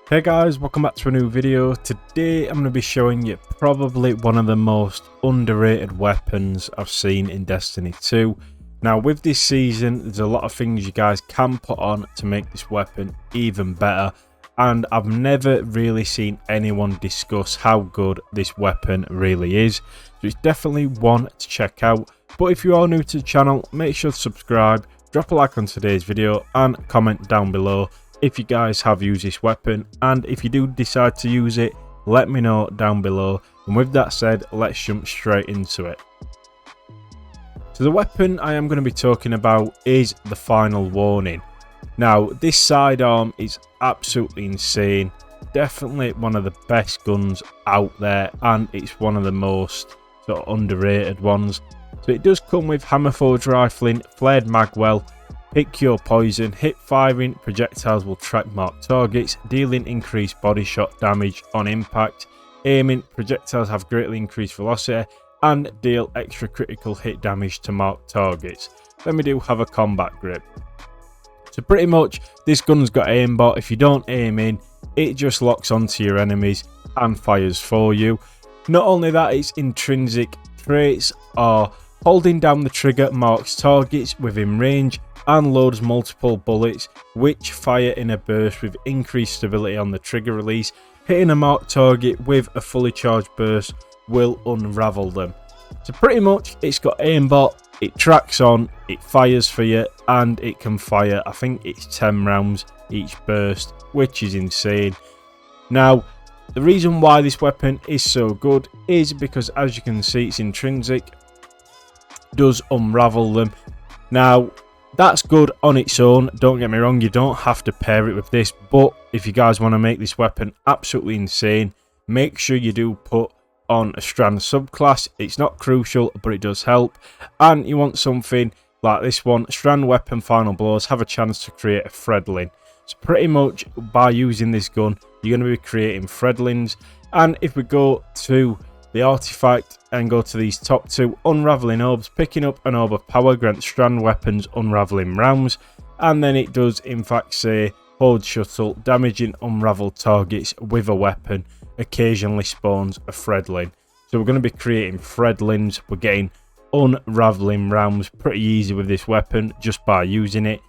Hey guys, welcome back to a new video. Today I'm going to be showing you probably one of the most underrated weapons I've seen in Destiny 2. Now with this season, there's a lot of things you guys can put on to make this weapon even better, and I've never really seen anyone discuss how good this weapon really is. So it's definitely one to check out. But if you are new to the channel, make sure to subscribe, drop a like on today's video and comment down below if you guys have used this weapon, and if you do decide to use it, let me know down below. And with that said, let's jump straight into it. So the weapon I am going to be talking about is the Final Warning. Now this sidearm is absolutely insane, definitely one of the best guns out there, and it's one of the most sort of underrated ones. So it does come with hammer forged rifling, flared magwell, pick your poison, hip firing, projectiles will track marked targets, dealing increased body shot damage on impact, aiming, projectiles have greatly increased velocity, and deal extra critical hit damage to marked targets. Then we do have a combat grip. So pretty much this gun's got aimbot. If you don't aim in, it just locks onto your enemies and fires for you. Not only that, its intrinsic traits are holding down the trigger marks targets within range and loads multiple bullets which fire in a burst with increased stability on the trigger release. Hitting a marked target with a fully charged burst will unravel them. So pretty much it's got aimbot, it tracks on, it fires for you, and it can fire, I think it's 10 rounds each burst, which is insane. Now the reason why this weapon is so good is because, as you can see, it's intrinsic, does unravel them. Now that's good on its own, don't get me wrong, you don't have to pair it with this, but if you guys want to make this weapon absolutely insane, make sure you do put on a strand subclass. It's not crucial, but it does help. And you want something like this one, strand weapon final blows have a chance to create a threadling. So pretty much by using this gun, you're going to be creating threadlings. And if we go to the artifact and go to these top two, unraveling orbs, picking up an orb of power grants strand weapons unraveling rounds, and then it does in fact say hold shuttle, damaging unraveled targets with a weapon occasionally spawns a threadling. So we're going to be creating threadlings, we're getting unraveling rounds pretty easy with this weapon just by using it,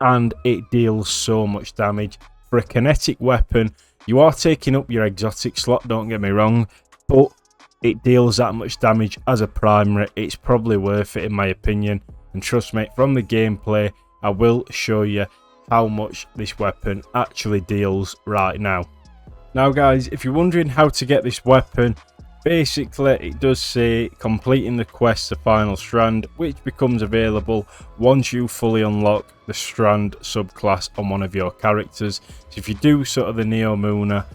and it deals so much damage. For a kinetic weapon, you are taking up your exotic slot, don't get me wrong, but it deals that much damage as a primary. It's probably worth it in my opinion, and trust me, from the gameplay I will show you how much this weapon actually deals right now. Now guys, if you're wondering how to get this weapon, basically it does say completing the quest, the final strand, which becomes available once you fully unlock the strand subclass on one of your characters. So if you do sort of the Neo Moona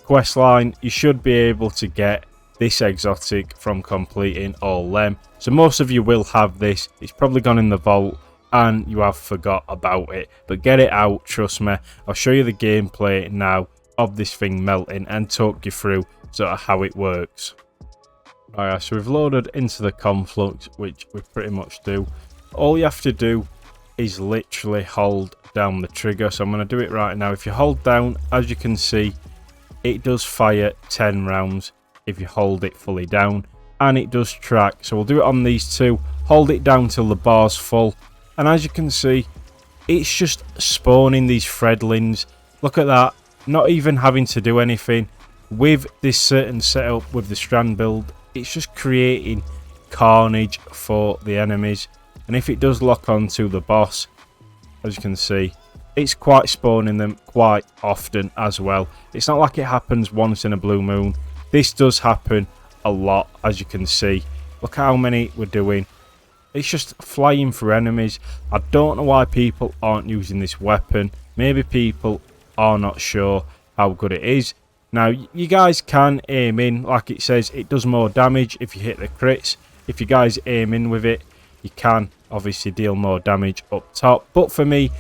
quest line, you should be able to get this exotic from completing all them. So most of you will have this, it's probably gone in the vault and you have forgot about it, but get it out, trust me. I'll show you the gameplay now of this thing melting and talk you through sort of how it works. Alright, so we've loaded into the conflux, which we pretty much do. All you have to do is literally hold down the trigger, so I'm going to do it right now. If you hold down, as you can see, it does fire 10 rounds if you hold it fully down, and it does track. So we'll do it on these two, hold it down till the bar's full, and as you can see, it's just spawning these threadlings. Look at that, not even having to do anything. With this certain setup with the strand build, it's just creating carnage for the enemies. And if it does lock onto the boss, as you can see, it's quite spawning them quite often as well. It's not like it happens once in a blue moon. This does happen a lot, as you can see. Look how many we're doing. It's just flying through enemies. I don't know why people aren't using this weapon. Maybe people are not sure how good it is. Now you guys can aim in, like it says, it does more damage if you hit the crits. If you guys aim in with it, you can obviously deal more damage up top. But for me,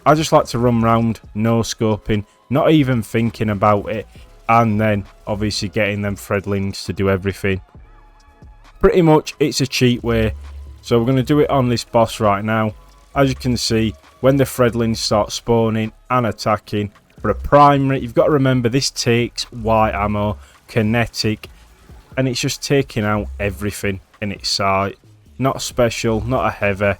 I just like to run round, no scoping, not even thinking about it, and then obviously getting them threadlings to do everything. Pretty much it's a cheat way. So we're going to do it on this boss right now. As you can see, when the threadlings start spawning and attacking, For a primary, you've got to remember this takes white ammo, kinetic, and it's just taking out everything in its sight. Not special, not a heavy,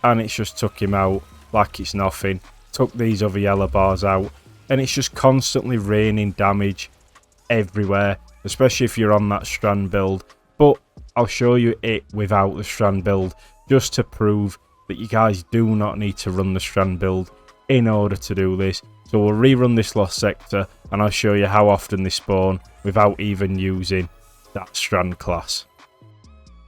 and it's just took him out like it's nothing. Took these other yellow bars out, and it's just constantly raining damage everywhere, especially if you're on that strand build. But I'll show you it without the strand build, just to prove that you guys do not need to run the strand build in order to do this. So we'll rerun this lost sector, and I'll show you how often they spawn without even using that strand class.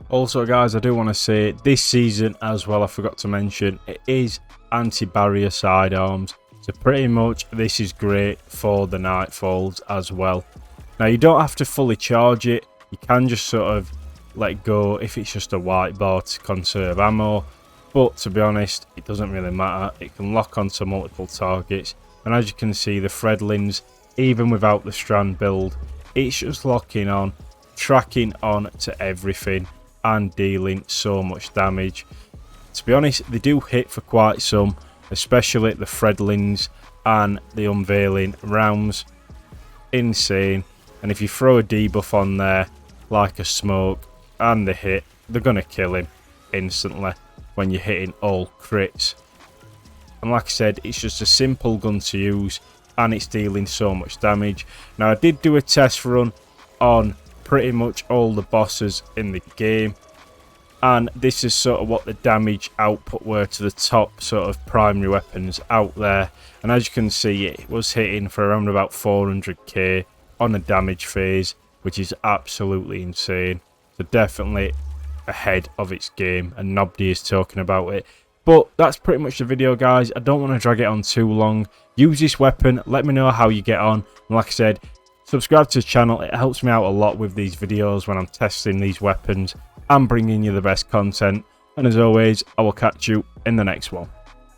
Also guys, I do want to say this season as well, I forgot to mention, it is anti-barrier sidearms, so pretty much this is great for the nightfalls as well. Now you don't have to fully charge it, you can just sort of let go if it's just a white bar to conserve ammo, but to be honest it doesn't really matter. It can lock onto multiple targets, and as you can see the threadlings, even without the strand build, it's just locking on, tracking on to everything and dealing so much damage. To be honest, they do hit for quite some, especially the threadlings and the unveiling rounds. Insane. And if you throw a debuff on there like a smoke and the hit, they're gonna kill him instantly when you're hitting all crits. And like I said, it's just a simple gun to use, and it's dealing so much damage. Now I did do a test run on pretty much all the bosses in the game, and this is sort of what the damage output were to the top sort of primary weapons out there. And as you can see, it was hitting for around about 400k on a damage phase, which is absolutely insane. So definitely ahead of its game, and nobody is talking about it. But that's pretty much the video guys. I don't want to drag it on too long. Use this weapon, let me know how you get on, and like I said, subscribe to the channel. It helps me out a lot with these videos when I'm testing these weapons and bringing you the best content. And as always, I will catch you in the next one.